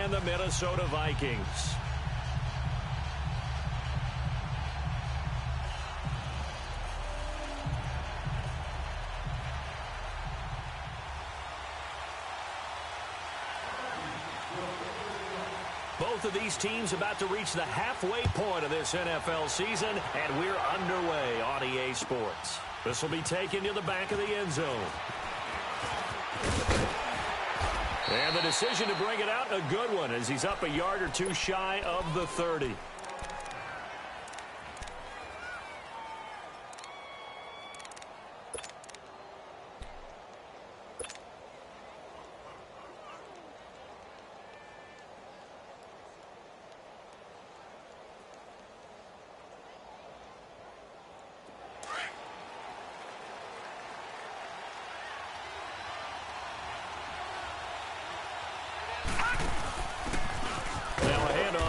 and the Minnesota Vikings. Both of these teams about to reach the halfway point of this NFL season, and we're underway on EA Sports. This will be taken to the back of the end zone. And the decision to bring it out, a good one, as he's up a yard or two shy of the 30.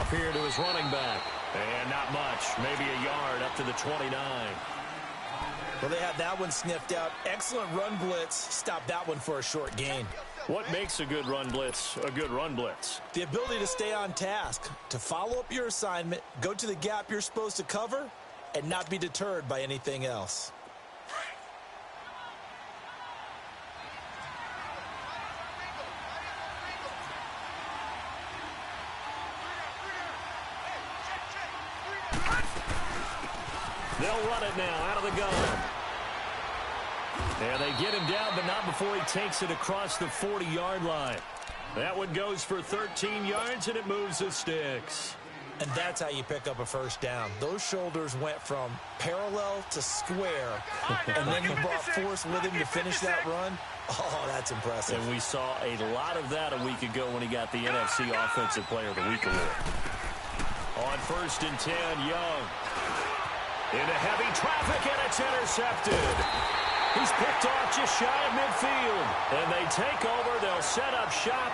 Here to his running back. And not much. Maybe a yard up to the 29. Well, they had that one sniffed out. Excellent run blitz. Stopped that one for a short gain. What makes a good run blitz a good run blitz? The ability to stay on task, to follow up your assignment, go to the gap you're supposed to cover, and not be deterred by anything else. They'll run it now out of the gun. And they get him down, but not before he takes it across the 40-yard line. That one goes for 13 yards, and it moves the sticks. And that's how you pick up a first down. Those shoulders went from parallel to square, and then he brought force with him to finish that run. Oh, that's impressive. And we saw a lot of that a week ago when he got the NFC Offensive Player of the Week award. On 1st and 10, Young. Into heavy traffic, and it's intercepted. He's picked off just shy of midfield. And they take over. They'll set up shop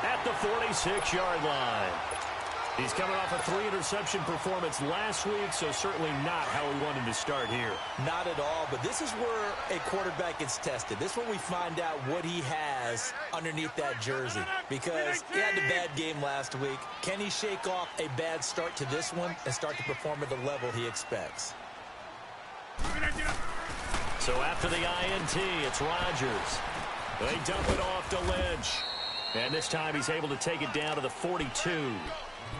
at the 46-yard line. He's coming off a 3-interception performance last week, so certainly not how we wanted to start here. Not at all, but this is where a quarterback gets tested. This is where we find out what he has underneath that jersey, because he had a bad game last week. Can he shake off a bad start to this one and start to perform at the level he expects? So after the INT, it's Rodgers. They dump it off to Lynch. And this time he's able to take it down to the 42.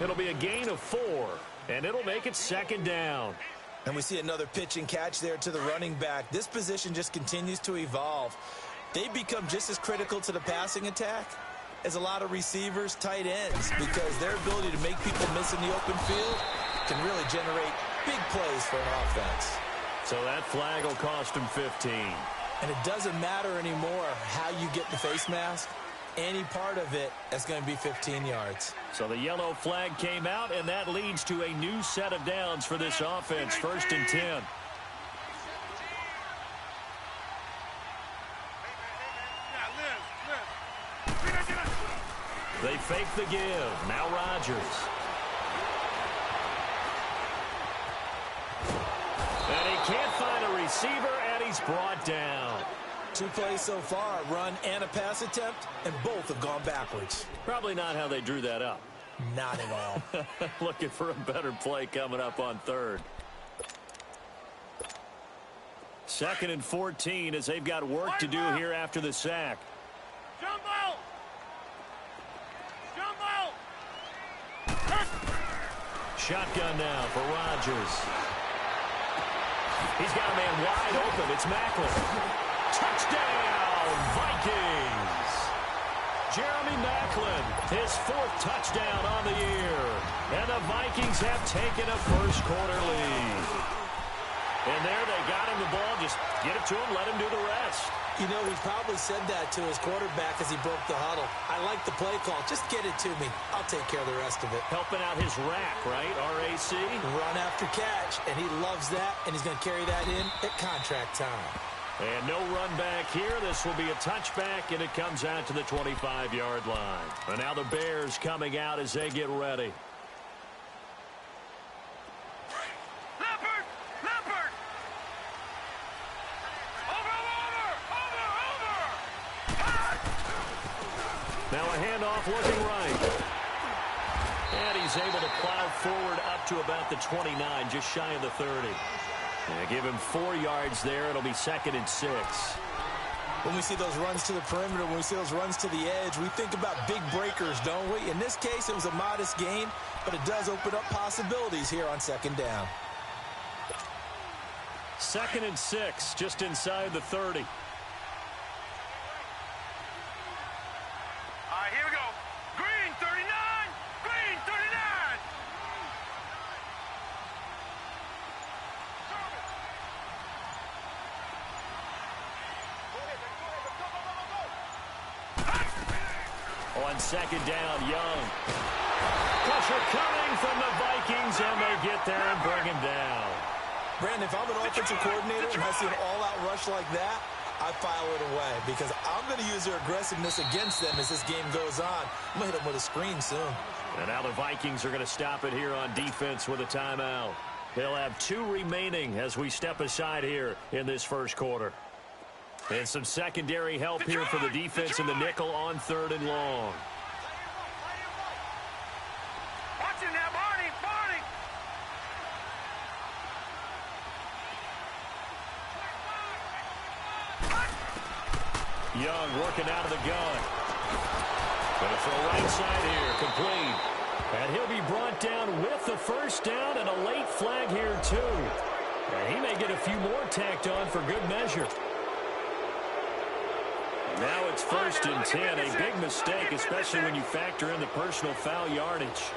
It'll be a gain of 4, and it'll make it 2nd down. And we see another pitch and catch there to the running back. This position just continues to evolve. They become just as critical to the passing attack as a lot of receivers, tight ends, because their ability to make people miss in the open field can really generate big plays for an offense. So that flag will cost him 15. And it doesn't matter anymore how you get the face mask. Any part of it is going to be 15 yards. So the yellow flag came out, and that leads to a new set of downs for this offense. 1st and 10. They fake the give. Now Rodgers. And he can't find a receiver, and he's brought down. 2 plays so far, a run and a pass attempt, and both have gone backwards. Probably not how they drew that up. Not at all. Looking for a better play coming up on 3rd. 2nd and 14 as they've got work to do here after the sack. Jumbo! Shotgun now for Rodgers. He's got a man wide open. It's Macklin. Touchdown, Vikings! Jeremy Macklin, his 4th touchdown on the year. And the Vikings have taken a first-quarter lead. And there they got him the ball. Just get it to him, let him do the rest. You know, he probably said that to his quarterback as he broke the huddle. I like the play call. Just get it to me. I'll take care of the rest of it. Helping out his rack, right? RAC? Run after catch, and he loves that, and he's going to carry that in at contract time. And no run back here. This will be a touchback, and it comes out to the 25-yard line. And now the Bears coming out as they get ready. Leopard! Over! Now a handoff looking right. he's able to plow forward up to about the 29, just shy of the 30. Give him 4 yards there. It'll be 2nd and 6. When we see those runs to the perimeter, when we see those runs to the edge, we think about big breakers, don't we? In this case, it was a modest gain, but it does open up possibilities here on 2nd down. 2nd and 6, just inside the 30. All right, here we go. Green, 39. Green, 39. On 2nd down, Young. Pressure coming from the Vikings, and they get there and bring him down. Brandon, if I'm an offensive coordinator and I see an all-out rush like that, I file it away because I'm going to use their aggressiveness against them as this game goes on. I'm going to hit them with a screen soon. And now the Vikings are going to stop it here on defense with a timeout. They'll have 2 remaining as we step aside here in this first quarter. And some secondary help here for the defense in the nickel on 3rd and long. Watch him now, Barney. Barney. Young working out of the gun. Going to throw right side here, complete. And he'll be brought down with the first down and a late flag here too. And he may get a few more tacked on for good measure. Now it's 1st and 10, a big mistake, especially when you factor in the personal foul yardage.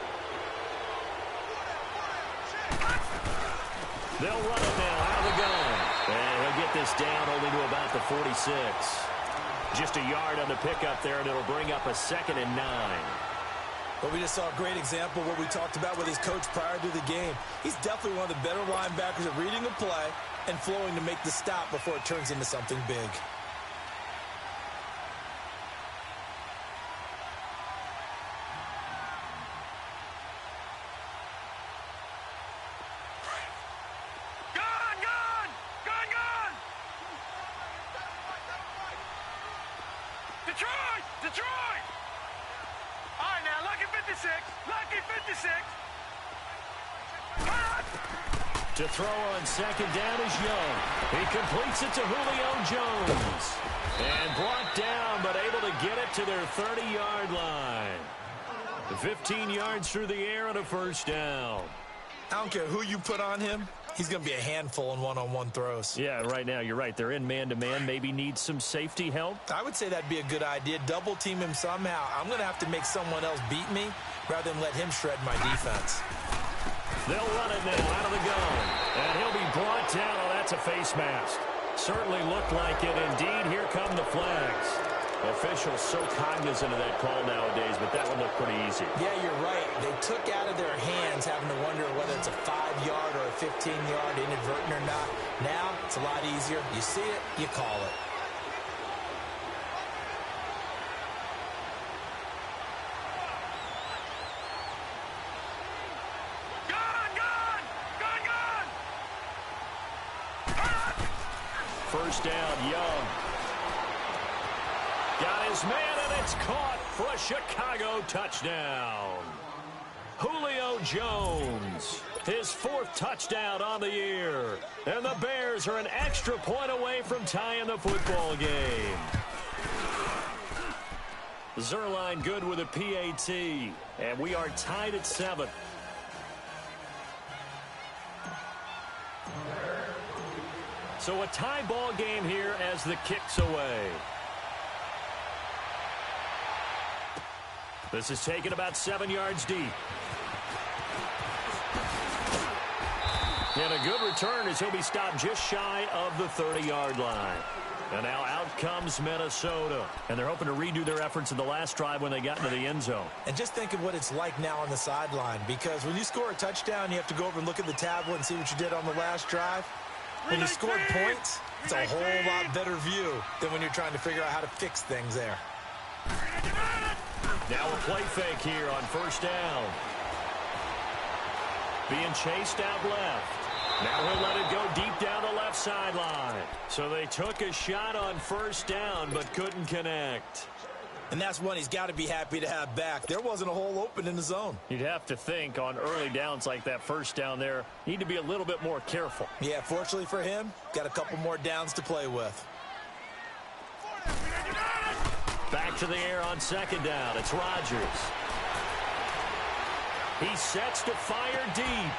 They'll run it now out of the gun. And he'll get this down only to about the 46. Just a yard on the pickup there, and it'll bring up a 2nd and 9. But we just saw a great example of what we talked about with his coach prior to the game. He's definitely one of the better linebackers at reading a play and flowing to make the stop before it turns into something big. Detroit! Detroit! All right, now, lucky 56. Lucky 56. To throw on 2nd down is Young. He completes it to Julio Jones. And brought down, but able to get it to their 30-yard line. 15 yards through the air and a first down. I don't care who you put on him. He's going to be a handful in one-on-one throws. Yeah, right now, you're right. They're in man-to-man. Maybe need some safety help. I would say that'd be a good idea. Double team him somehow. I'm going to have to make someone else beat me rather than let him shred my defense. They'll run it now out of the gun. And he'll be brought down. Oh, that's a face mask. Certainly looked like it. Indeed, here come the flags. Officials so cognizant of that call nowadays, but that one looked pretty easy. Yeah, you're right. They took out of their hands having to wonder whether it's a 5-yard or a 15-yard inadvertent or not. Now, it's a lot easier. You see it, you call it. First down, Young. Got his man, and it's caught for a Chicago touchdown. Julio Jones, his 4th touchdown on the year. And the Bears are an extra point away from tying the football game. Zerline good with a PAT, and we are tied at 7. So a tie ball game here as the kick's away. This is taken about 7 yards deep. And a good return as he'll be stopped just shy of the 30-yard line. And now out comes Minnesota. And they're hoping to redo their efforts in the last drive when they got into the end zone. And just think of what it's like now on the sideline. Because when you score a touchdown, you have to go over and look at the tablet and see what you did on the last drive. When you scored points, it's a whole lot better view than when you're trying to figure out how to fix things there. Now a play fake here on first down. Being chased out left. Now he'll let it go deep down the left sideline. So they took a shot on first down but couldn't connect. And that's one he's got to be happy to have back. There wasn't a hole open in the zone. You'd have to think on early downs like that first down there, need to be a little bit more careful. Yeah, fortunately for him, got a couple more downs to play with. Back to the air on second down. It's Rodgers. He sets to fire deep.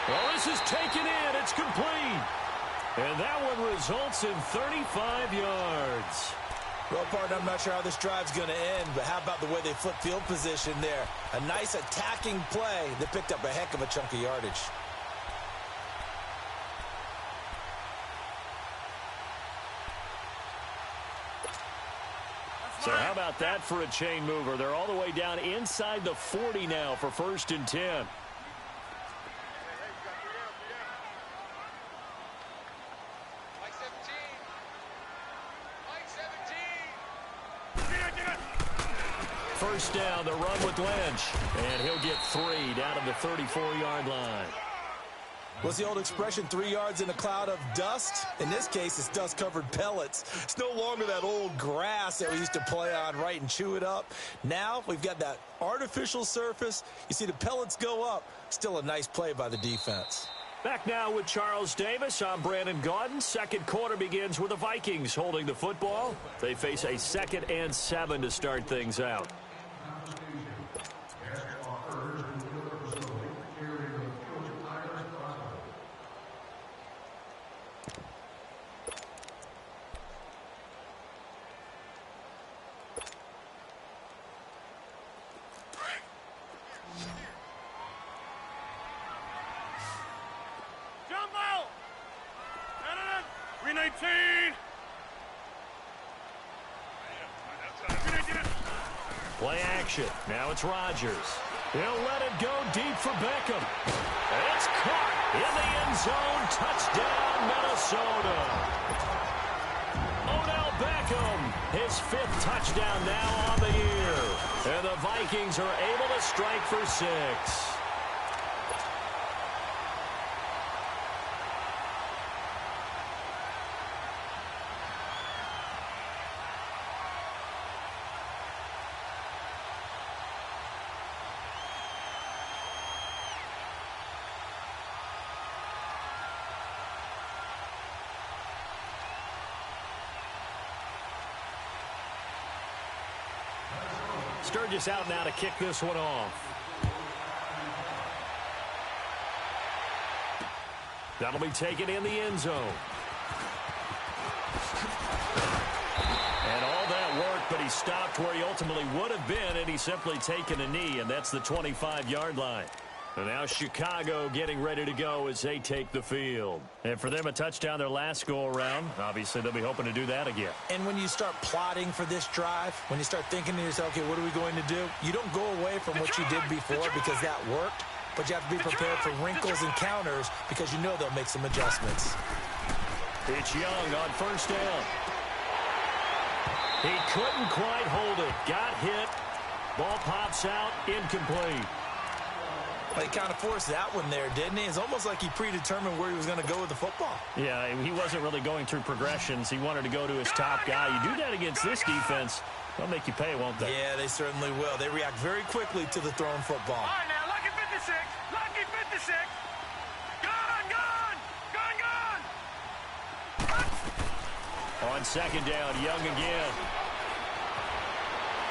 Well, this is taken in. It's complete. And that one results in 35 yards. Well, partner, I'm not sure how this drive's going to end, but how about the way they flip field position there? A nice attacking play that picked up a heck of a chunk of yardage. So how about that for a chain mover? They're all the way down inside the 40 now for 1st and 10. First down, the run with Lynch. And he'll get 3 down at the 34-yard line. What's the old expression, 3 yards in a cloud of dust? In this case, it's dust-covered pellets. It's no longer that old grass that we used to play on, right, and chew it up. Now we've got that artificial surface. You see the pellets go up. Still a nice play by the defense. Back now with Charles Davis. I'm Brandon Gaudin. Second quarter begins with the Vikings holding the football. They face a 2nd and 7 to start things out. Play action. Now it's Rodgers. He'll let it go deep for Beckham. It's caught in the end zone. Touchdown, Minnesota. Odell Beckham, his 5th touchdown now on the year. And the Vikings are able to strike for 6. Sturgis out now to kick this one off. That'll be taken in the end zone. And all that work, but he stopped where he ultimately would have been, and he's simply taken a knee, and that's the 25-yard line. And now Chicago getting ready to go as they take the field. And for them, a touchdown their last go-around. Obviously, they'll be hoping to do that again. And when you start plotting for this drive, when you start thinking to yourself, okay, what are we going to do? You don't go away from what you did before because that worked, but you have to be prepared for wrinkles and counters because you know they'll make some adjustments. It's Young on first down. He couldn't quite hold it. Got hit. Ball pops out. Incomplete. But he kind of forced that one there, didn't he? It's almost like he predetermined where he was going to go with the football. Yeah, he wasn't really going through progressions. He wanted to go to his top guy. You do that against this defense, they'll make you pay, won't they? Yeah, they certainly will. They react very quickly to the thrown football. All right, now, lucky 56. Lucky 56. Gone, gone. Gone, gone. On second down, Young again.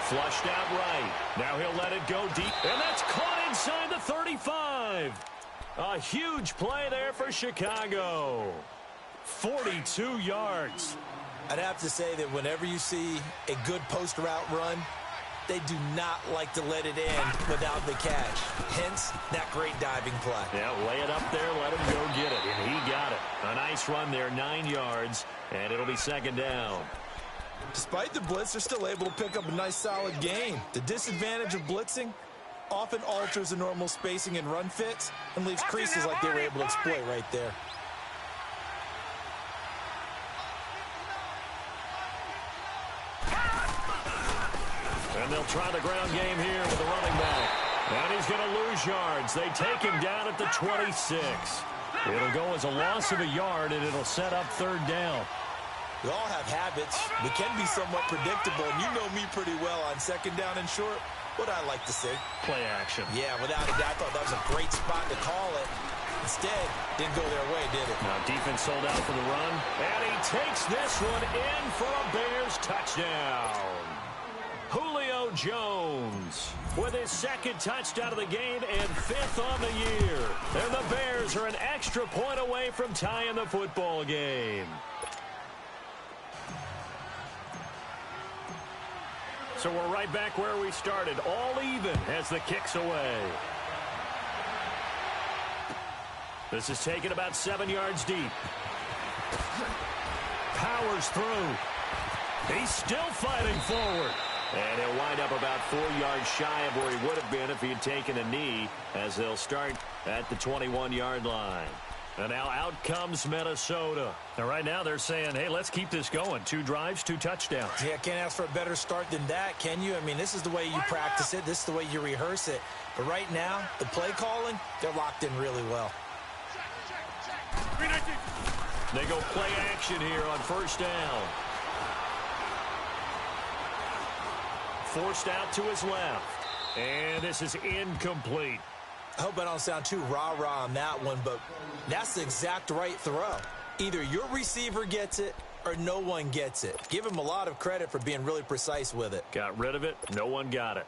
Flushed out right. Now he'll let it go deep. And that's caught inside the 35. A huge play there for Chicago. 42 yards. I'd have to say that whenever you see a good post route run, they do not like to let it end without the catch. Hence, that great diving play. Yeah, lay it up there, let him go get it. And he got it. A nice run there, 9 yards, and it'll be second down. Despite the blitz, they're still able to pick up a nice solid gain. The disadvantage of blitzing often alters the normal spacing and run fits and leaves creases like they were able to exploit right there. And they'll try the ground game here with the running back. And he's going to lose yards. They take him down at the 26. It'll go as a loss of a yard, and it'll set up third down. We all have habits. We can be somewhat predictable, and you know me pretty well on second down and short. What I like to say. Play action. Yeah, without a doubt, I thought that was a great spot to call it. Instead, didn't go their way, did it? Now defense sold out for the run, and he takes this one in for a Bears touchdown. Julio Jones with his second touchdown of the game and 5th on the year. And the Bears are an extra point away from tying the football game. So we're right back where we started, all even as the kick's away. This is taken about 7 yards deep. Powers through. He's still fighting forward. And he'll wind up about 4 yards shy of where he would have been if he had taken a knee, as they'll start at the 21-yard line. And now out comes Minnesota. And right now they're saying, hey, let's keep this going. 2 drives, 2 touchdowns. Yeah, can't ask for a better start than that, can you? I mean, this is the way you practice it. This is the way you rehearse it. But right now, the play calling, they're locked in really well. They go play action here on first down. Forced out to his left. And this is incomplete. I hope I don't sound too rah-rah on that one, but that's the exact right throw. Either your receiver gets it or no one gets it. Give him a lot of credit for being really precise with it. Got rid of it. No one got it.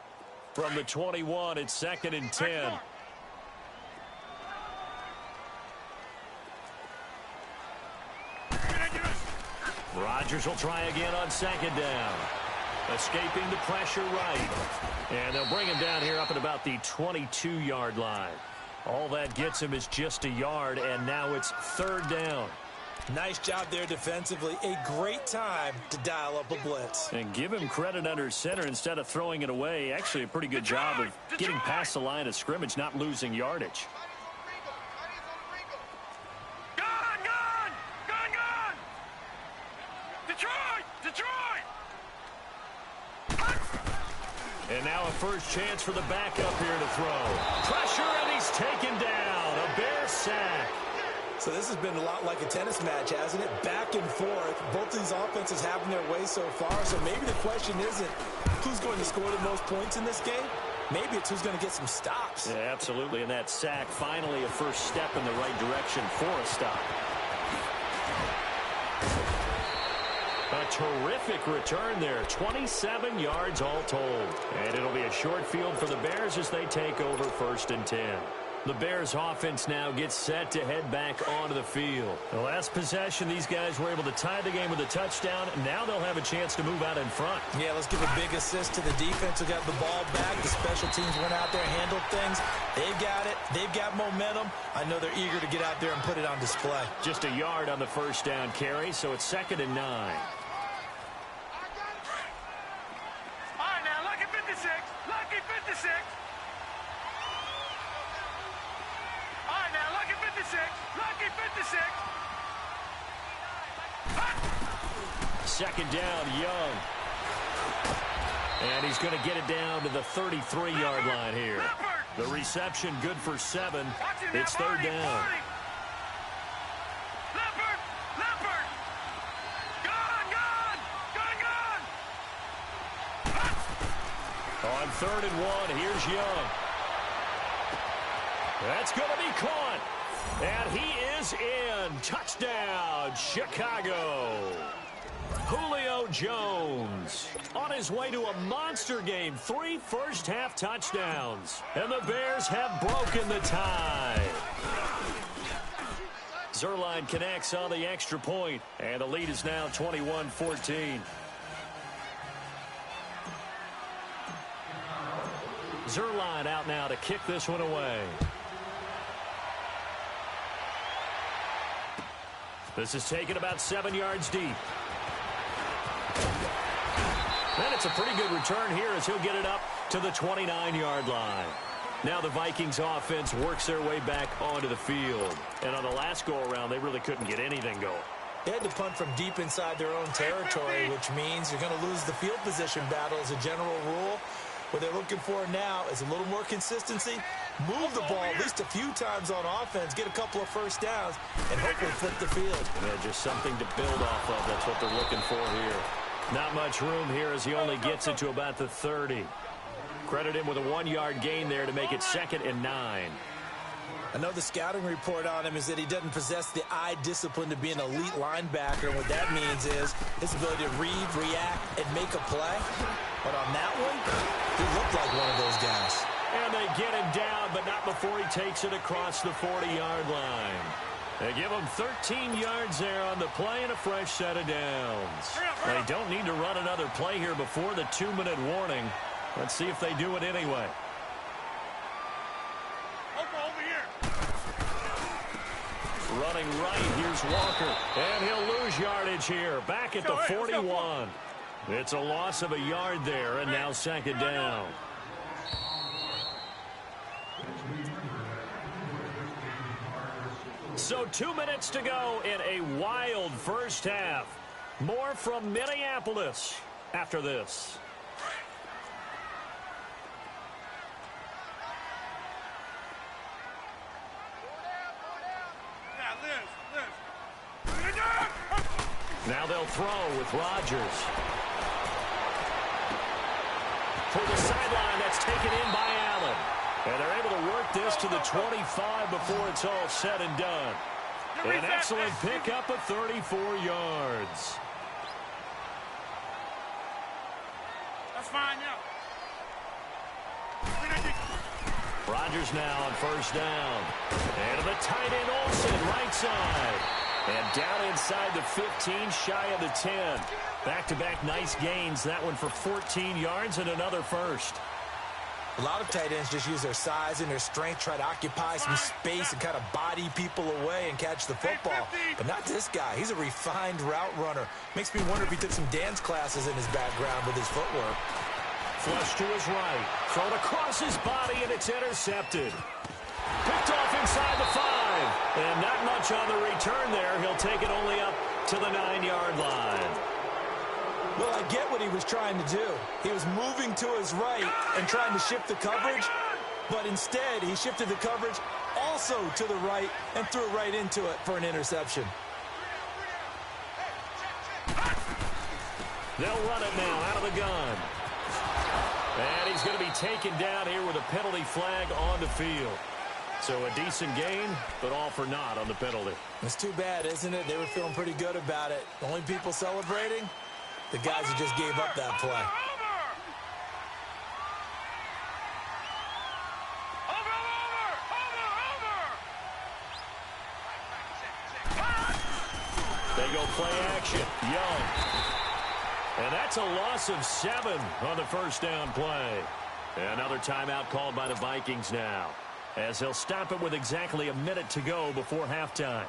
From the 21, it's 2nd and 10. Rodgers will try again on 2nd down. Escaping the pressure right. And they'll bring him down here up at about the 22-yard line. All that gets him is just a yard, and now it's 3rd down. Nice job there defensively. A great time to dial up a blitz. And give him credit under center instead of throwing it away. Actually, a pretty good job of getting past the line of scrimmage, not losing yardage. And now a first chance for the backup here to throw. Pressure, and he's taken down. A Bears sack. So this has been a lot like a tennis match, hasn't it? Back and forth. Both these offenses having their way so far. So maybe the question isn't who's going to score the most points in this game. Maybe it's who's going to get some stops. Yeah, absolutely. And that sack, finally a first step in the right direction for a stop. A terrific return there. 27 yards all told. And it'll be a short field for the Bears as they take over 1st and 10. The Bears offense now gets set to head back onto the field. The last possession, these guys were able to tie the game with a touchdown. Now they'll have a chance to move out in front. Yeah, let's give a big assist to the defense who got the ball back. The special teams went out there, handled things. They've got it. They've got momentum. I know they're eager to get out there and put it on display. Just a yard on the first down carry, so it's 2nd and 9. Lucky 56. All right, now, lucky 56. Lucky 56. 2nd down, Young. And he's going to get it down to the 33-yard line here. The reception good for 7. It's 3rd down. On 3rd and 1, here's Young. That's going to be caught. And he is in. Touchdown, Chicago. Julio Jones on his way to a monster game. 3 first-half touchdowns. And the Bears have broken the tie. Zerline connects on the extra point. And the lead is now 21-14. Zerline out now to kick this one away. This is taken about 7 yards deep. And it's a pretty good return here as he'll get it up to the 29-yard line. Now the Vikings offense works their way back onto the field. And on the last go-around, they really couldn't get anything going. They had to punt from deep inside their own territory, which means you're going to lose the field position battle as a general rule. What they're looking for now is a little more consistency, move the ball at least a few times on offense, get a couple of first downs, and hopefully flip the field. Yeah, just something to build off of. That's what they're looking for here. Not much room here as he only gets it to about the 30. Credit him with a 1-yard gain there to make it 2nd and 9. I know the scouting report on him is that he doesn't possess the eye discipline to be an elite linebacker. And what that means is his ability to read, react, and make a play. But on that one, he looked like one of those guys. And they get him down, but not before he takes it across the 40-yard line. They give him 13 yards there on the play and a fresh set of downs. They don't need to run another play here before the 2-minute warning. Let's see if they do it anyway. Running right, here's Walker. And he'll lose yardage here. Back at the 41. It's a loss of a yard there, and now 2nd down. So 2 minutes to go in a wild first half. More from Minneapolis after this. Now they'll throw with Rodgers. For the sideline, that's taken in by Allen. And they're able to work this to the 25 before it's all said and done. An excellent pickup of 34 yards. That's fine, yeah. Rodgers now on first down. And to the tight end Olsen, right side. And down inside the 15, shy of the 10. Back-to-back nice gains. That one for 14 yards and another first. A lot of tight ends just use their size and their strength, try to occupy some space and kind of body people away and catch the football. But not this guy. He's a refined route runner. Makes me wonder if he took some dance classes in his background with his footwork. Flush to his right. Thrown across his body, and it's intercepted. Picked off inside the 5. And not much on the return there. He'll take it only up to the 9-yard line. Well, I get what he was trying to do. He was moving to his right and trying to shift the coverage, but instead he shifted the coverage also to the right and threw right into it for an interception. They'll run it now out of the gun. And he's going to be taken down here with a penalty flag on the field. So a decent gain, but all for naught on the penalty. It's too bad, isn't it? They were feeling pretty good about it. The only people celebrating? The guys who just gave up that play. They go play action. Young. And that's a loss of 7 on the first down play. Another timeout called by the Vikings now, as they'll stop it with exactly a minute to go before halftime.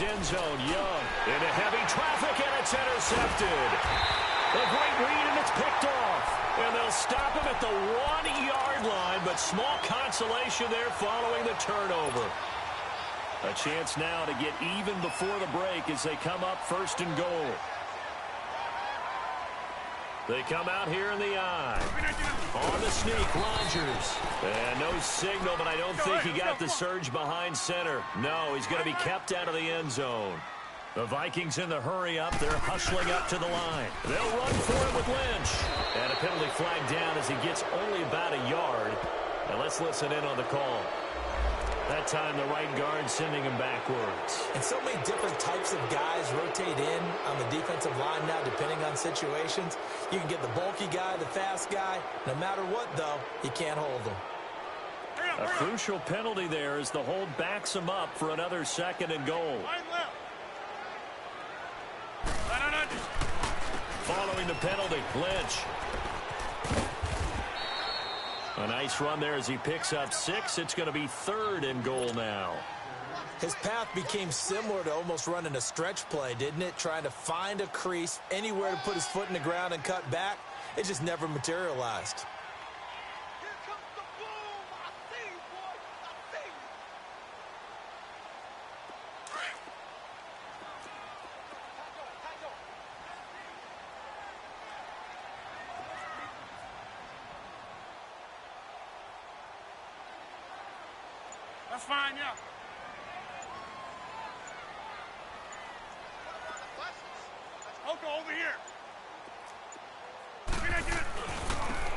End zone, Young into heavy traffic, and it's intercepted. A great read, and it's picked off. And they'll stop him at the 1-yard line, but small consolation there following the turnover. A chance now to get even before the break as they come up 1st and goal. They come out here in the eye. On the sneak, Rodgers. And no signal, but I don't think he got the surge behind center. No, he's going to be kept out of the end zone. The Vikings in the hurry up. They're hustling up to the line. They'll run for it with Lynch. And a penalty flag down as he gets only about a yard. And let's listen in on the call. That time, the right guard sending him backwards. And so many different types of guys rotate in on the defensive line now, depending on situations. You can get the bulky guy, the fast guy. No matter what, though, you can't hold them. A crucial penalty there as the hold backs him up for another 2nd and goal. Following the penalty, Lynch. A nice run there as he picks up 6. It's going to be 3rd and goal now. His path became similar to almost running a stretch play, didn't it? Trying to find a crease, anywhere to put his foot in the ground and cut back. It just never materialized. Here comes the boom. I see you, boy. I see you. That's fine, yeah. Oko, over here.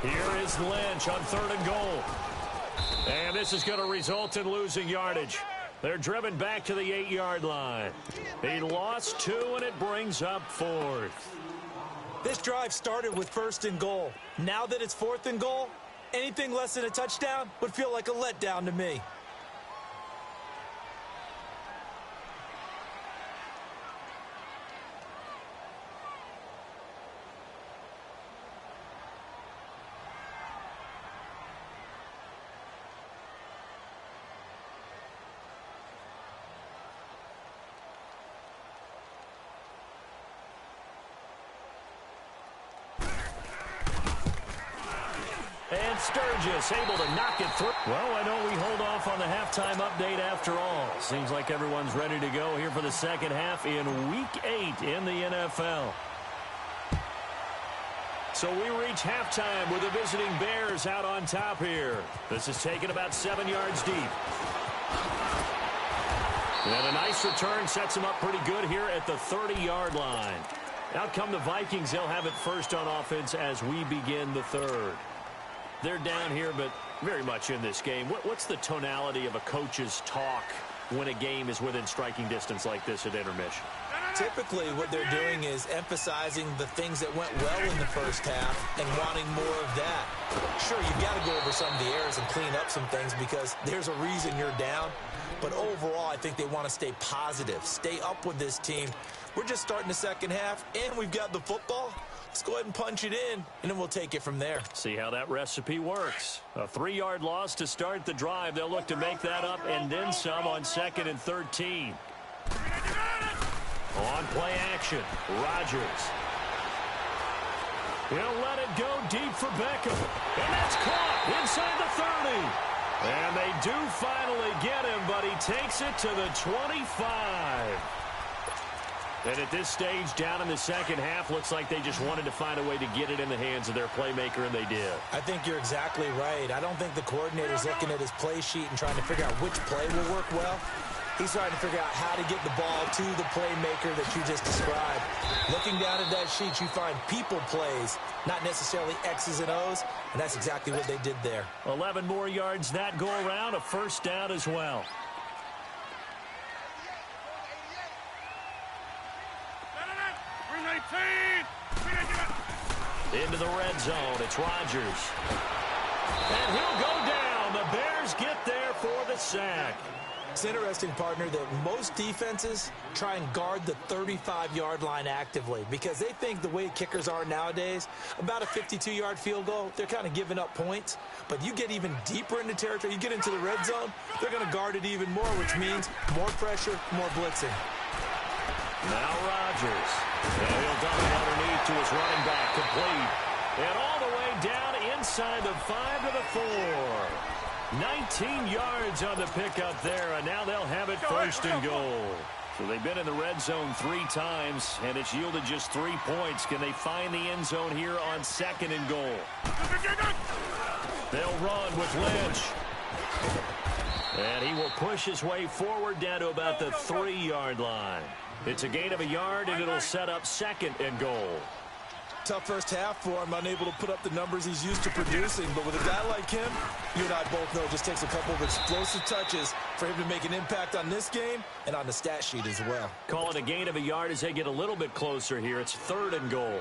Here is Lynch on 3rd and goal. And this is going to result in losing yardage. They're driven back to the 8-yard line. He lost 2, and it brings up 4th. This drive started with 1st and goal. Now that it's 4th and goal, anything less than a touchdown would feel like a letdown to me. And Sturgis able to knock it through. Well, I know we hold off on the halftime update after all. Seems like everyone's ready to go here for the second half in Week 8 in the NFL. So we reach halftime with the visiting Bears out on top here. This is taken about 7 yards deep. And a nice return sets him up pretty good here at the 30-yard line. Out come the Vikings. They'll have it first on offense as we begin the 3rd. They're down here, but very much in this game. What's the tonality of a coach's talk when a game is within striking distance like this at intermission? Typically, what they're doing is emphasizing the things that went well in the first half and wanting more of that. Sure, you've got to go over some of the errors and clean up some things because there's a reason you're down. But overall, I think they want to stay positive, stay up with this team. We're just starting the second half, and we've got the football. Let's go ahead and punch it in, and then we'll take it from there. See how that recipe works. A 3-yard loss to start the drive. They'll look to make that up and then some on 2nd and 13. On play action, Rodgers. He'll let it go deep for Beckham. And that's caught inside the 30. And they do finally get him, but he takes it to the 25. And at this stage, down in the second half, looks like they just wanted to find a way to get it in the hands of their playmaker, and they did. I think you're exactly right. I don't think the coordinator's looking at his play sheet and trying to figure out which play will work well. He's trying to figure out how to get the ball to the playmaker that you just described. Looking down at that sheet, you find people plays, not necessarily X's and O's, and that's exactly what they did there. 11 more yards that go around, a first down as well. Into the red zone, it's Rodgers. And he'll go down. The Bears get there for the sack. It's interesting, partner, that most defenses try and guard the 35-yard line actively because they think the way kickers are nowadays, about a 52-yard field goal, they're kind of giving up points. But you get even deeper into territory, you get into the red zone, they're going to guard it even more, which means more pressure, more blitzing. Now Rodgers. And he'll dump it underneath to his running back, complete. And all the way down inside the 5 to the 4. 19 yards on the pickup there, and now they'll have it first and goal. So they've been in the red zone 3 times, and it's yielded just 3 points. Can they find the end zone here on 2nd and goal? They'll run with Lynch. And he will push his way forward down to about the 3-yard line. It's a gain of a yard, and it'll set up 2nd and goal. Tough first half for him, unable to put up the numbers he's used to producing. But with a guy like him, you and I both know it just takes a couple of explosive touches for him to make an impact on this game and on the stat sheet as well. Call it a gain of a yard as they get a little bit closer here. It's 3rd and goal.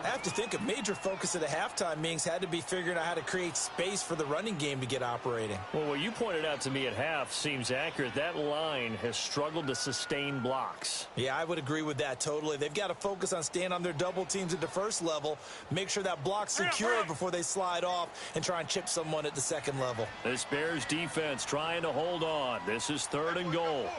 I have to think a major focus of the halftime meetings had to be figuring out how to create space for the running game to get operating. Well, what you pointed out to me at half seems accurate. That line has struggled to sustain blocks. Yeah, I would agree with that totally. They've got to focus on staying on their double teams at the first level, make sure that block's secure before they slide off and try and chip someone at the second level. This Bears defense trying to hold on. This is 3rd and goal.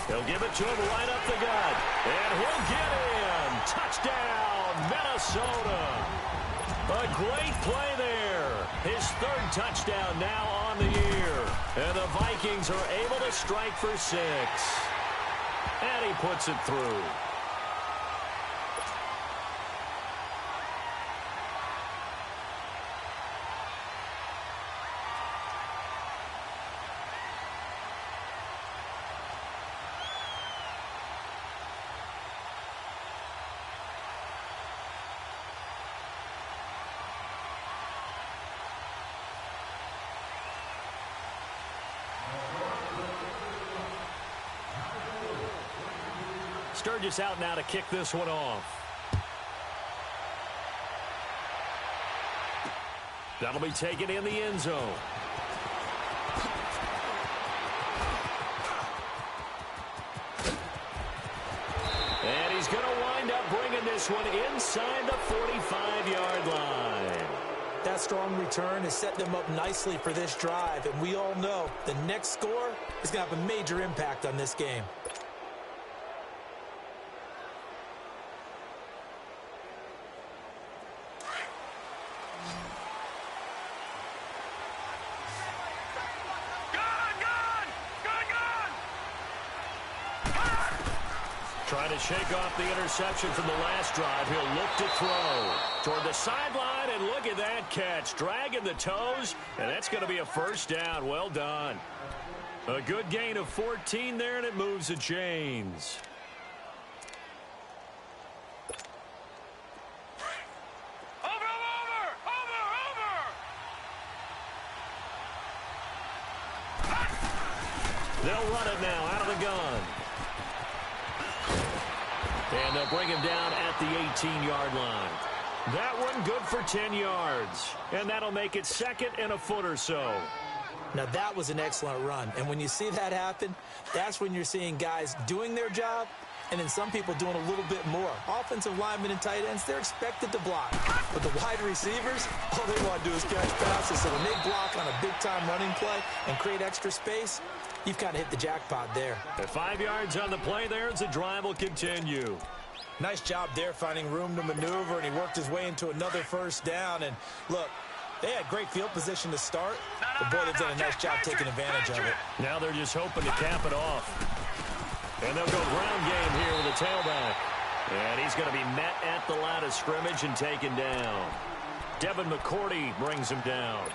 They'll give it to him right up the gut. And he'll get in. Touchdown, Minnesota. A great play there. His 3rd touchdown now on the year. And the Vikings are able to strike for 6. And he puts it through. Sturgis out now to kick this one off. That'll be taken in the end zone. And he's going to wind up bringing this one inside the 45-yard line. That strong return has set them up nicely for this drive, and we all know the next score is going to have a major impact on this game. Trying to shake off the interception from the last drive. He'll look to throw toward the sideline, and look at that catch. Dragging the toes, and that's going to be a 1st down. Well done. A good gain of 14 there, and it moves the chains. They'll run it now out of the gun. And they'll bring him down at the 18-yard line. That one good for 10 yards. And that'll make it 2nd and a foot or so. Now, that was an excellent run. And when you see that happen, that's when you're seeing guys doing their job and then some people doing a little bit more. Offensive linemen and tight ends, they're expected to block. But the wide receivers, all they want to do is catch passes. So when they block on a big-time running play and create extra space, you've kind of hit the jackpot there. At 5 yards on the play there, as the drive will continue. Nice job there finding room to maneuver, and he worked his way into another 1st down. And look, they had great field position to start, but boy, they've done a nice job taking advantage of it. Now they're just hoping to cap it off. And they'll go ground game here with a tailback. And he's going to be met at the line of scrimmage and taken down. Devin McCourty brings him down.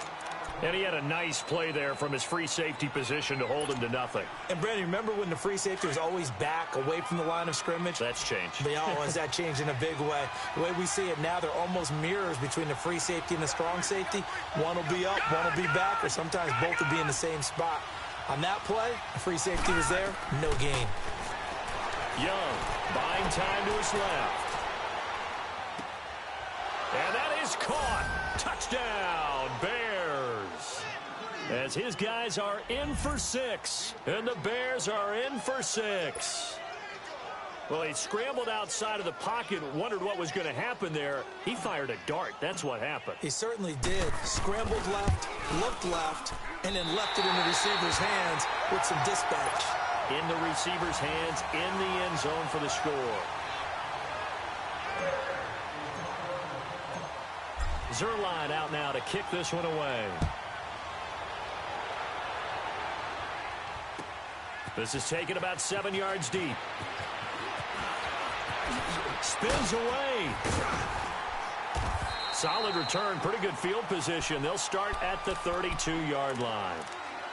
And he had a nice play there from his free safety position to hold him to nothing. And, Brandon, remember when the free safety was always back away from the line of scrimmage? That's changed. They always that changed in a big way. The way we see it now, they're almost mirrors between the free safety and the strong safety. One will be up, one will be back, or sometimes both will be in the same spot. On that play, the free safety was there, no gain. Young buying time to his left. And that is caught. Touchdown, Bears. As his guys are in for 6, and the Bears are in for 6. Well, he scrambled outside of the pocket, wondered what was going to happen there. He fired a dart. That's what happened. He certainly did. Scrambled left, looked left, and then left it in the receiver's hands with some dispatch. In the receiver's hands, in the end zone for the score. Zuerlein out now to kick this one away. This is taken about 7 yards deep. Spins away. Solid return, pretty good field position. They'll start at the 32-yard line.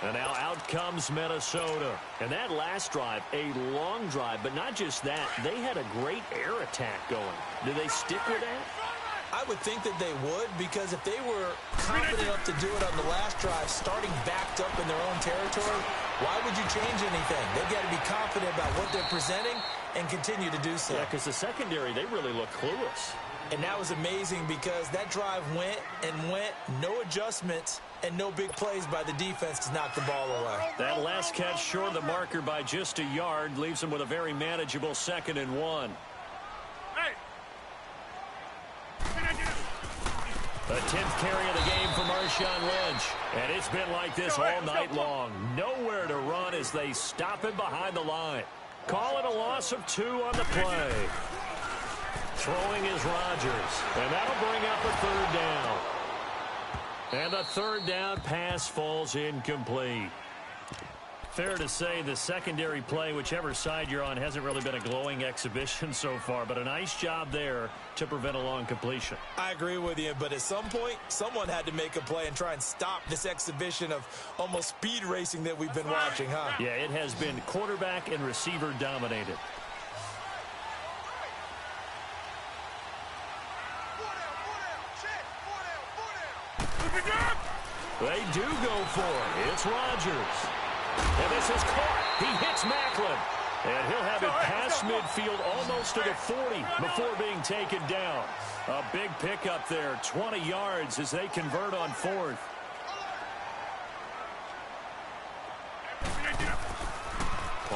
And now out comes Minnesota. And that last drive, a long drive, but not just that. They had a great air attack going. Do they stick with that? I would think that they would, because if they were confident enough to do it on the last drive, starting backed up in their own territory, Why would you change anything? They've got to be confident about what they're presenting and continue to do so. Yeah, because the secondary, they really look clueless. And that was amazing because that drive went and went, no adjustments, and no big plays by the defense to knock the ball away. That last catch short of the marker by just a yard leaves them with a very manageable 2nd and 1. Hey! The 10th carry of the game for Marshawn Lynch. And it's been like this all night long. Nowhere to run as they stop him behind the line. Call it a loss of 2 on the play. Throwing is Rodgers. And that'll bring up a 3rd down. And the 3rd down pass falls incomplete. Fair to say the secondary play, whichever side you're on, hasn't really been a glowing exhibition so far, but a nice job there to prevent a long completion. I agree with you, but at some point, someone had to make a play and try and stop this exhibition of almost speed racing that we've been watching, huh? Yeah, it has been quarterback and receiver dominated. They do go for it. It's Rodgers. And this is caught. He hits Macklin. And he'll have it past midfield almost to the 40 before being taken down. A big pickup there. 20 yards as they convert on 4th.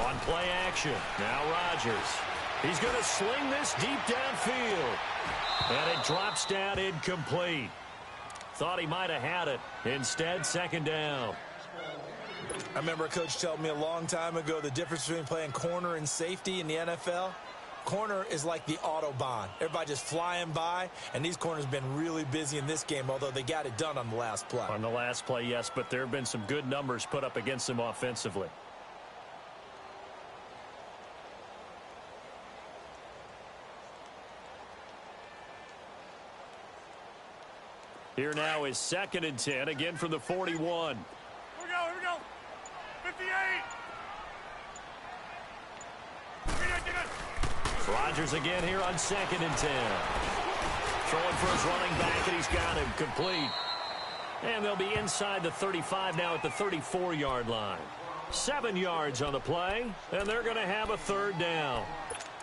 On play action. Now Rodgers. He's going to sling this deep downfield. And it drops down incomplete. Thought he might have had it. Instead, 2nd down. I remember a coach telling me a long time ago the difference between playing corner and safety in the NFL. Corner is like the Autobahn. Everybody just flying by, and these corners have been really busy in this game, although they got it done on the last play. On the last play, yes, but there have been some good numbers put up against them offensively. Here now is 2nd and 10, again from the 41. Here we go. 58. Rodgers again here on 2nd and 10. Throwing for his running back, and he's got him complete. And they'll be inside the 35 now at the 34-yard line. 7 yards on the play, and they're going to have a 3rd down.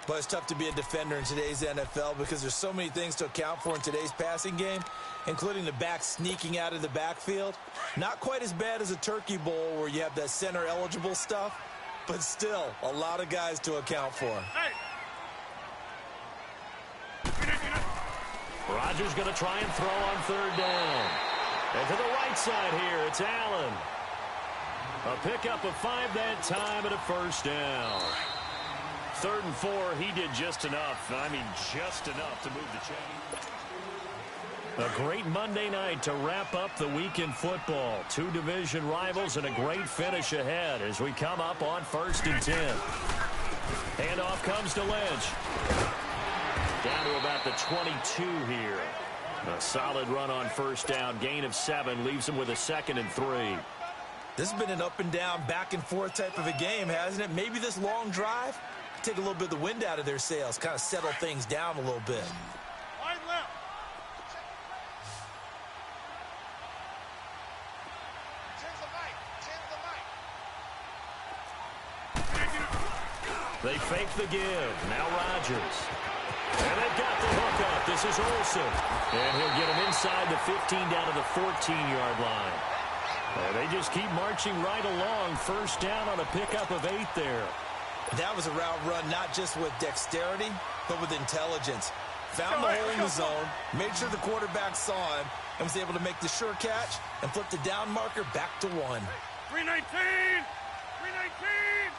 But it's tough to be a defender in today's NFL because there's so many things to account for in today's passing game, including the back sneaking out of the backfield. Not quite as bad as a turkey bowl where you have that center-eligible stuff, but still a lot of guys to account for. Hey! Rodgers going to try and throw on 3rd down. And to the right side here, it's Allen. A pickup of 5 that time and a 1st down. 3rd and 4, he did just enough. I mean, just enough to move the chain. A great Monday night to wrap up the week in football. 2 division rivals and a great finish ahead as we come up on 1st and 10. Handoff comes to Lynch. Down to about the 22 here. A solid run on 1st down. Gain of 7 leaves him with a 2nd and 3. This has been an up and down, back and forth type of a game, hasn't it? Maybe this long drive take a little bit of the wind out of their sails, kind of settle things down a little bit. Wide left. They fake the give. Now Rodgers. And they've got the hook up. This is Olsen. And he'll get him inside the 15 down to the 14-yard line. And they just keep marching right along. 1st down on a pickup of 8 there. That was a route run not just with dexterity, but with intelligence. Found the hole in the zone, made sure the quarterback saw him, and was able to make the sure catch and flip the down marker back to 1. 319. 319.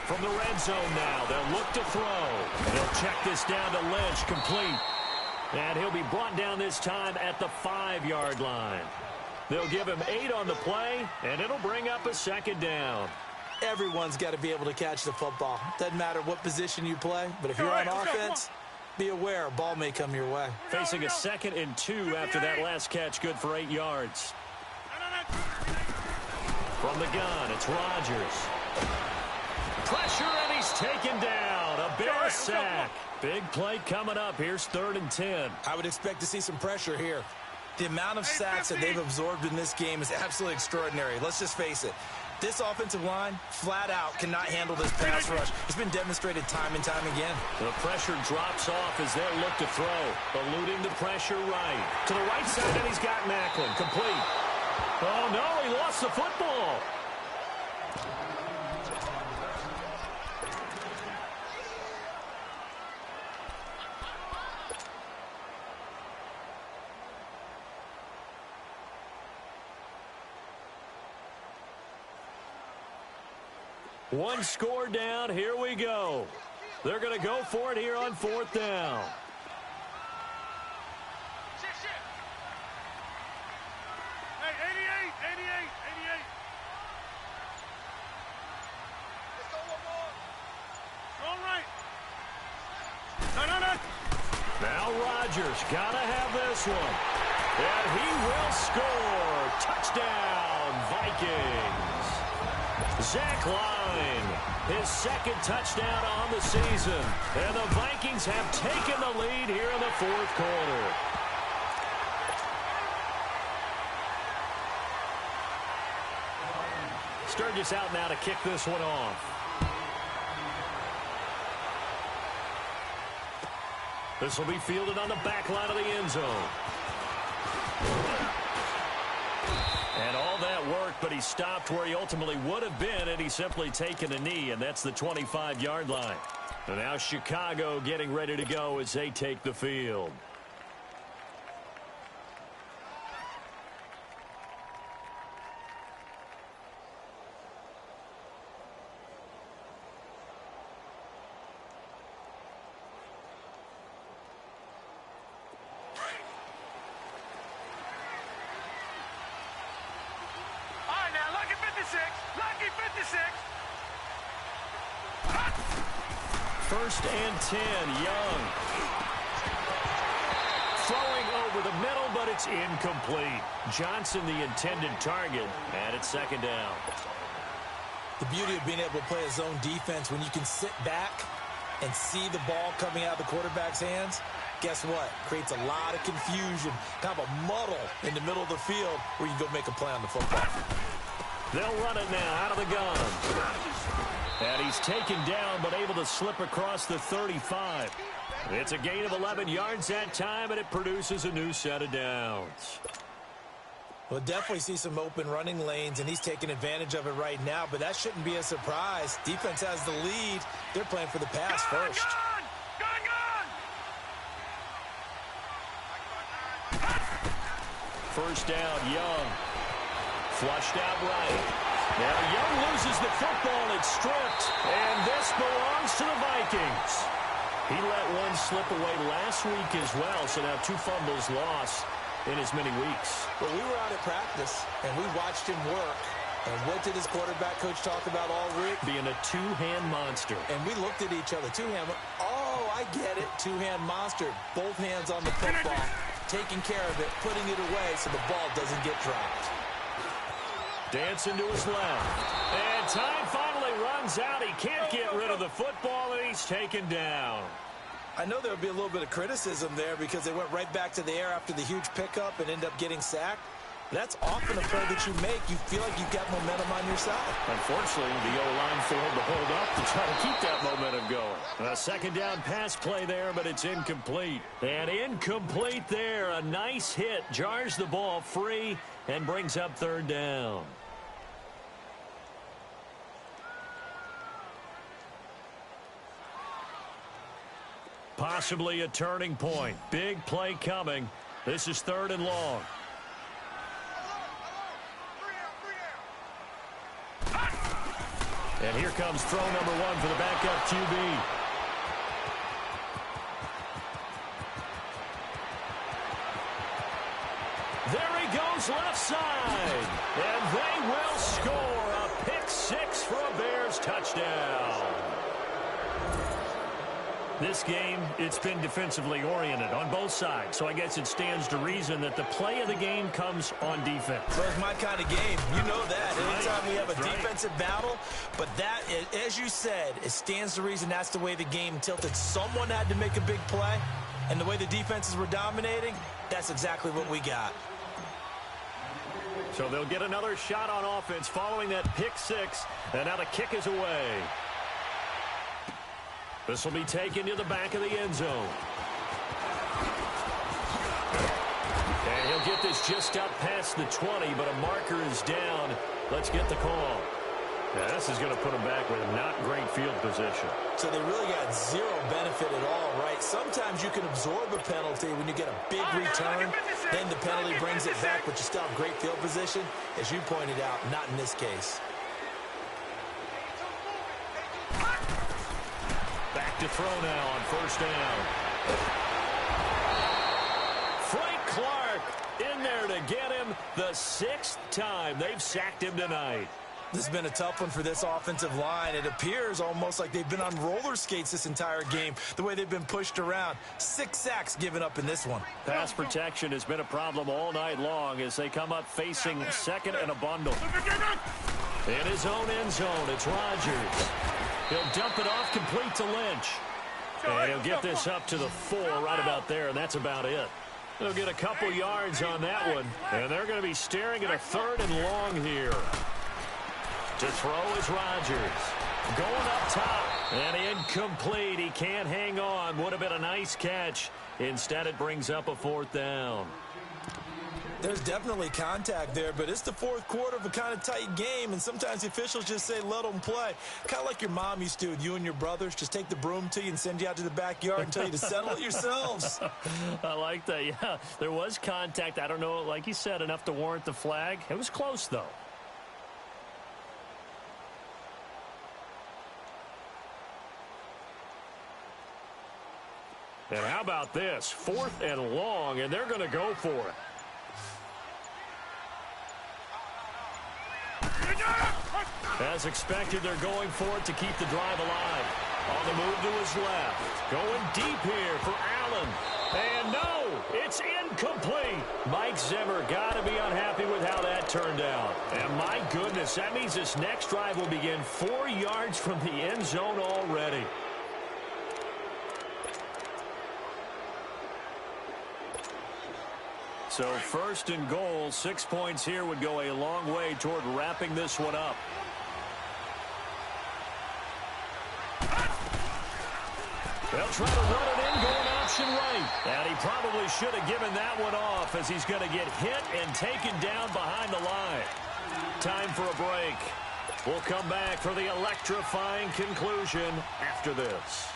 From the red zone now, they'll look to throw. They'll check this down to Lynch, complete. And he'll be brought down this time at the 5-yard line. They'll give him 8 on the play, and it'll bring up a 2nd down. Everyone's got to be able to catch the football. Doesn't matter what position you play, but if you're on offense, be aware a ball may come your way. Facing a 2nd and 2 after that last catch, good for 8 yards. From the gun, it's Rodgers. Pressure, and he's taken down. A Bear sack. Big play coming up. Here's 3rd and 10. I would expect to see some pressure here. The amount of sacks that they've absorbed in this game is absolutely extraordinary. Let's just face it. This offensive line, flat out, cannot handle this pass rush. It's been demonstrated time and time again. The pressure drops off as they look to throw. Eluding the pressure right. To the right side, and he's got Macklin. Complete. Oh, no, he lost the football. One score down. Here we go. They're going to go for it here on 4th down. Hey, 88, 88, 88. Let's go one more. All right. No. Now Rodgers got to have this one. And he will score. Touchdown, Vikings. Zach Line, his second touchdown on the season. And the Vikings have taken the lead here in the 4th quarter. Sturgis out now to kick this one off. This will be fielded on the back line of the end zone. And all that worked, but he stopped where he ultimately would have been had he simply taken a knee, and that's the 25-yard line. And now Chicago getting ready to go as they take the field. Lucky 56. 1st and 10, Young. Throwing over the middle, but it's incomplete. Johnson, the intended target, and it's 2nd down. The beauty of being able to play a zone defense when you can sit back and see the ball coming out of the quarterback's hands, guess what? Creates a lot of confusion, kind of a muddle in the middle of the field where you can go make a play on the football. They'll run it now out of the gun. And he's taken down but able to slip across the 35. It's a gain of 11 yards that time, and it produces a new set of downs. We'll definitely see some open running lanes, and he's taking advantage of it right now, but that shouldn't be a surprise. Defense has the lead. They're playing for the pass first. First down, Young. Flushed out right. Now Young loses the football. It's stripped. And this belongs to the Vikings. He let one slip away last week as well. So now 2 fumbles lost in as many weeks. But we were out at practice, and we watched him work. And what did his quarterback coach talk about all week? Being a 2-hand monster. And we looked at each other. 2-hand. Oh, I get it. 2-hand monster. Both hands on the football. Taking care of it. Putting it away so the ball doesn't get dropped. Dancing to his left. And time finally runs out. He can't get rid of the football, and he's taken down. I know there would be a little bit of criticism there because they went right back to the air after the huge pickup and ended up getting sacked. That's often a play that you make. You feel like you've got momentum on your side. Unfortunately, the O-line failed to hold up to try to keep that momentum going. A 2nd down pass play there, but it's incomplete. And incomplete there. A nice hit. Jars the ball free and brings up 3rd down. Possibly a turning point. Big play coming. This is 3rd and long. And here comes throw number 1 for the backup QB. There he goes left side. And they will score a pick 6 for a Bears touchdown. This game, it's been defensively oriented on both sides, so I guess it stands to reason that the play of the game comes on defense. Well, it's my kind of game. You know that. Anytime we have a defensive battle, but that, as you said, it stands to reason that's the way the game tilted. Someone had to make a big play, And the way the defenses were dominating, that's exactly what we got. So they'll get another shot on offense following that pick six. And now the kick is away. This will be taken to the back of the end zone. And he'll get this just up past the 20, but a marker is down. Let's get the call. Now, this is going to put them back with not great field position. So they really got zero benefit at all, right? Sometimes you can absorb a penalty when you get a big return, then the penalty brings it back, but you still have great field position. As you pointed out, not in this case. Back to throw now on first down. Frank Clark in there to get him the 6th time they've sacked him tonight. This has been a tough one for this offensive line. It appears almost like they've been on roller skates this entire game, the way they've been pushed around. 6 sacks given up in this one. Pass protection has been a problem all night long as they come up facing second and a bundle. In his own end zone, it's Rodgers. He'll dump it off complete to Lynch. And he'll get this up to the 4 right about there, and that's about it. They'll get a couple yards on that one, and they're going to be staring at a 3rd and long here. To throw is Rodgers. Going up top. And incomplete. He can't hang on. Would have been a nice catch. Instead, it brings up a 4th down. There's definitely contact there, but it's the 4th quarter of a kind of tight game, and sometimes the officials just say, let them play. Kind of like your mom used to with you and your brothers. Just take the broom to you and send you out to the backyard and tell you to settle it yourselves. I like that, yeah. There was contact. I don't know, like you said, enough to warrant the flag. It was close, though. And how about this? 4th and long, and they're going to go for it. As expected, they're going for it to keep the drive alive. On the move to his left. Going deep here for Allen. And no, it's incomplete. Mike Zimmer got to be unhappy with how that turned out. And my goodness, that means this next drive will begin 4 yards from the end zone already. So 1st and goal, 6 points here would go a long way toward wrapping this one up. They'll try to run it in, going option right. And he probably should have given that one off as he's going to get hit and taken down behind the line. Time for a break. We'll come back for the electrifying conclusion after this.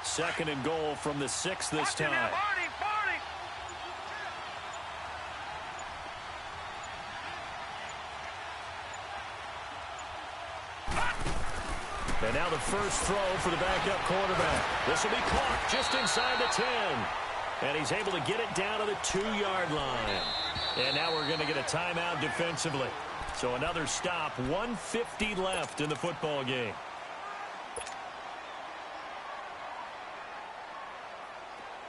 Second and goal from the 6 this time. And now the first throw for the backup quarterback. This will be caught just inside the 10. And he's able to get it down to the 2-yard line. And now we're going to get a timeout defensively. So another stop, 1:50 left in the football game.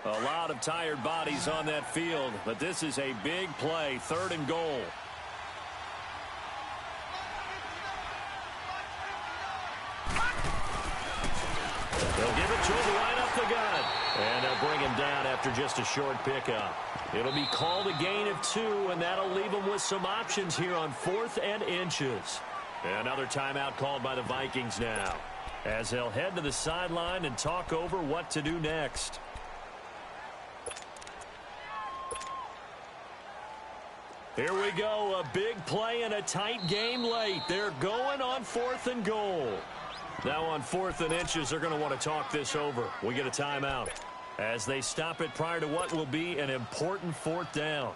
A lot of tired bodies on that field, but this is a big play, 3rd and goal. They'll give it to him right up the gut. And they'll bring him down after just a short pickup. It'll be called a gain of 2, and that'll leave them with some options here on 4th and inches. Another timeout called by the Vikings now, as they'll head to the sideline and talk over what to do next. Here we go, a big play and a tight game late. They're going on 4th and goal. Now on 4th and inches, they're going to want to talk this over. We get a timeout as they stop it prior to what will be an important 4th down.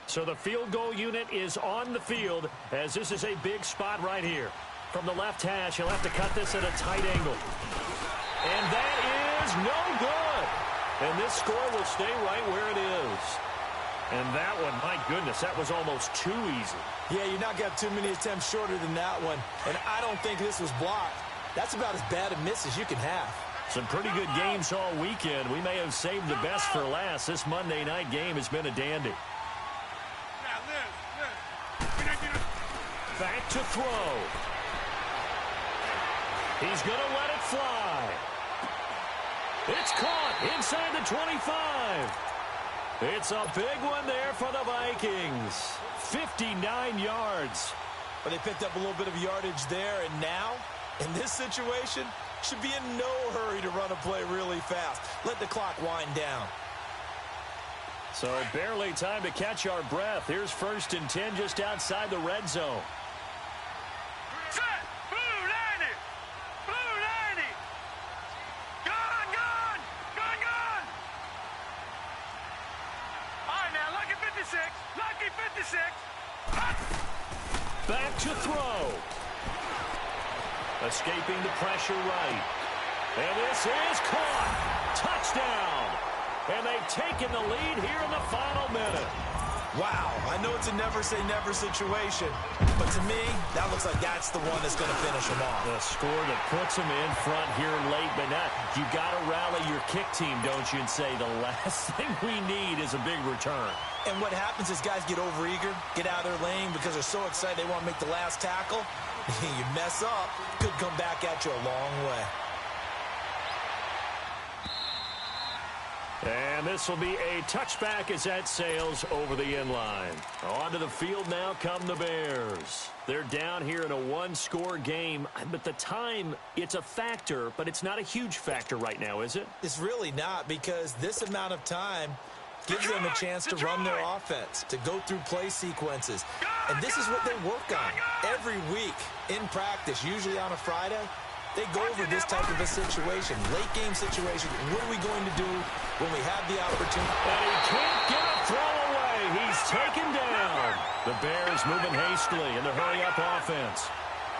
So the field goal unit is on the field as this is a big spot right here. From the left hash, he'll have to cut this at a tight angle. And that is no good. And this score will stay right where it is. And that one, my goodness, that was almost too easy. Yeah, you're not going to have too many attempts shorter than that one. And I don't think this was blocked. That's about as bad a miss as you can have. Some pretty good games all weekend. We may have saved the best for last. This Monday night game has been a dandy. Back to throw. He's going to let it fly. It's caught inside the 25. It's a big one there for the Vikings. 59 yards. But they picked up a little bit of yardage there, and now, in this situation, should be in no hurry to run a play really fast. Let the clock wind down. So barely time to catch our breath. Here's 1st and 10 just outside the red zone. Set! Blue 90! Blue 90! Gone, gone! Gone, gone! All right, now, lucky 56. Lucky 56. Back to throw. Escaping the pressure right. And this is caught. Touchdown. And they've taken the lead here in the final minute. Wow, I know it's a never-say-never situation, but to me, that looks like that's the one that's going to finish them off. The score that puts them in front here late, but now you got to rally your kick team, don't you, and say the last thing we need is a big return. And what happens is guys get overeager, get out of their lane because they're so excited they want to make the last tackle. You mess up, could come back at you a long way. And this will be a touchback as that sails over the end line. Onto the field now come the Bears. They're down here in a one-score game, but the time, it's a factor, but it's not a huge factor right now, is it? It's really not, because this amount of time gives them a chance to run their offense, to go through play sequences. And this is what they work on every week in practice, usually on a Friday. They go over this type of a situation, late-game situation. What are we going to do when we have the opportunity? And he can't get a throw away. He's taken down. The Bears moving hastily in the hurry-up offense.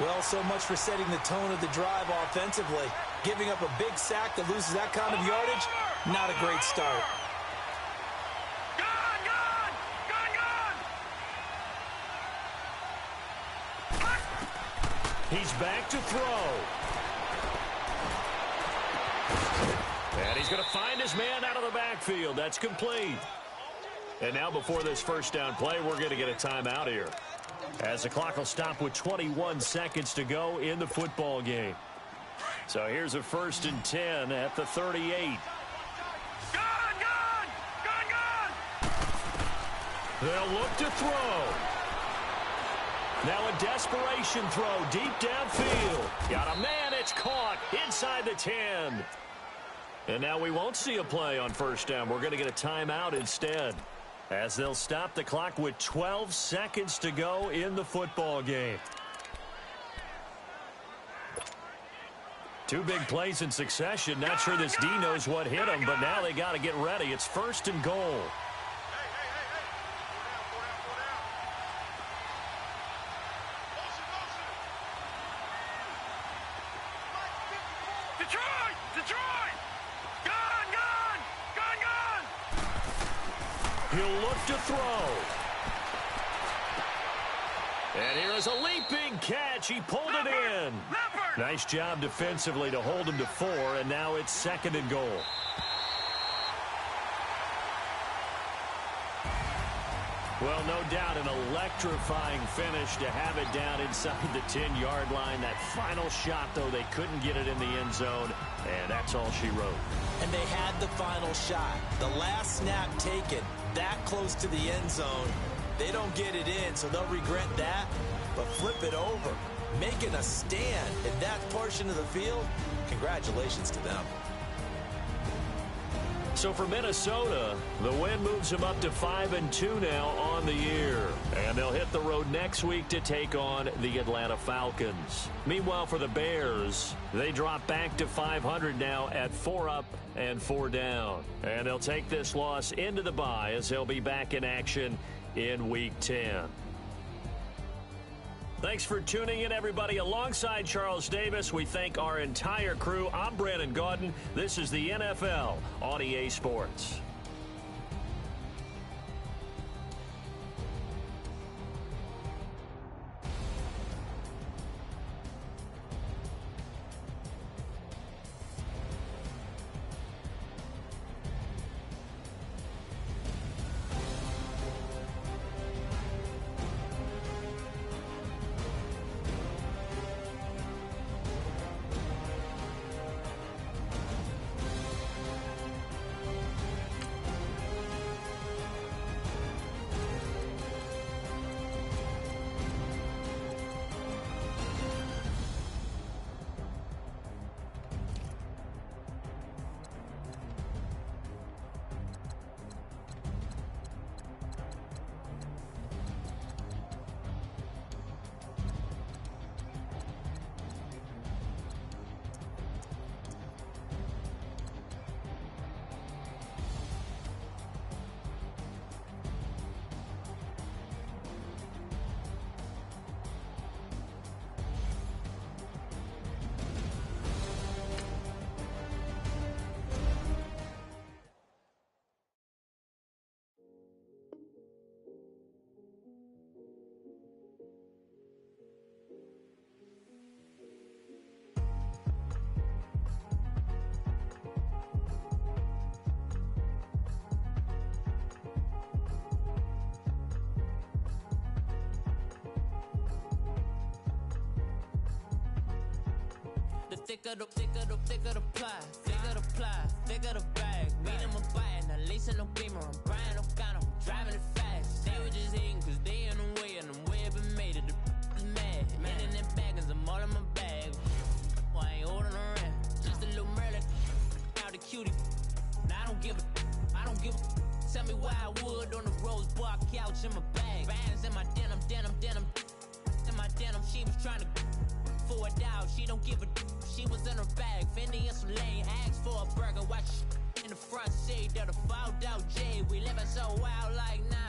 Well, so much for setting the tone of the drive offensively. Giving up a big sack that loses that kind of yardage, not a great start. Gone, gone! Gone, gone! He's back to throw. And he's going to find his man out of the backfield. That's complete. And now before this first down play, we're going to get a timeout here, as the clock will stop with 21 seconds to go in the football game. So here's a 1st and 10 at the 38. Gone, gone! Gone, gone! They'll look to throw. Now a desperation throw deep downfield. Got a man, it's caught inside the 10. And now we won't see a play on first down. We're going to get a timeout instead, as they'll stop the clock with 12 seconds to go in the football game. Two big plays in succession. Not sure this D knows what hit him, but now they got to get ready. It's 1st and goal. Detroit! Detroit! Gone, gone! Gone, gone! He'll look to throw. And here is a leaping catch. He pulled it in. Nice job defensively to hold him to 4, and now it's 2nd and goal. Well, no doubt an electrifying finish to have it down inside the 10-yard line. That final shot, though, they couldn't get it in the end zone, and that's all she wrote. And they had the final shot. The last snap taken that close to the end zone. They don't get it in, so they'll regret that, but flip it over. Making a stand in that portion of the field, congratulations to them. So for Minnesota, the win moves them up to 5-2 now on the year. And they'll hit the road next week to take on the Atlanta Falcons. Meanwhile, for the Bears, they drop back to 500 now at 4 up and 4 down. And they'll take this loss into the bye as they'll be back in action in Week 10. Thanks for tuning in, everybody. Alongside Charles Davis, we thank our entire crew. I'm Brandon Gaudin. This is the NFL on EA Sports. thicker the pie, thicker the bag. Beat them a bite, now lacing no beamer. I'm Brian O'Connor, I'm driving it fast. They were just hating cause they in the way, and the way I've been made it, the is mad. Man in them baggins, I'm all in my bag. I ain't holding around, just a little Merlin, out the cutie. Now I don't give a. Tell me why I would on the rose bar couch in my bag. Bands in my denim. In my denim, she was trying to for it out. She don't give a. She was in her bag. Fendi and some lane. Asked for a burger. Watch in the front seat of the fouled out J. We living so wild like now.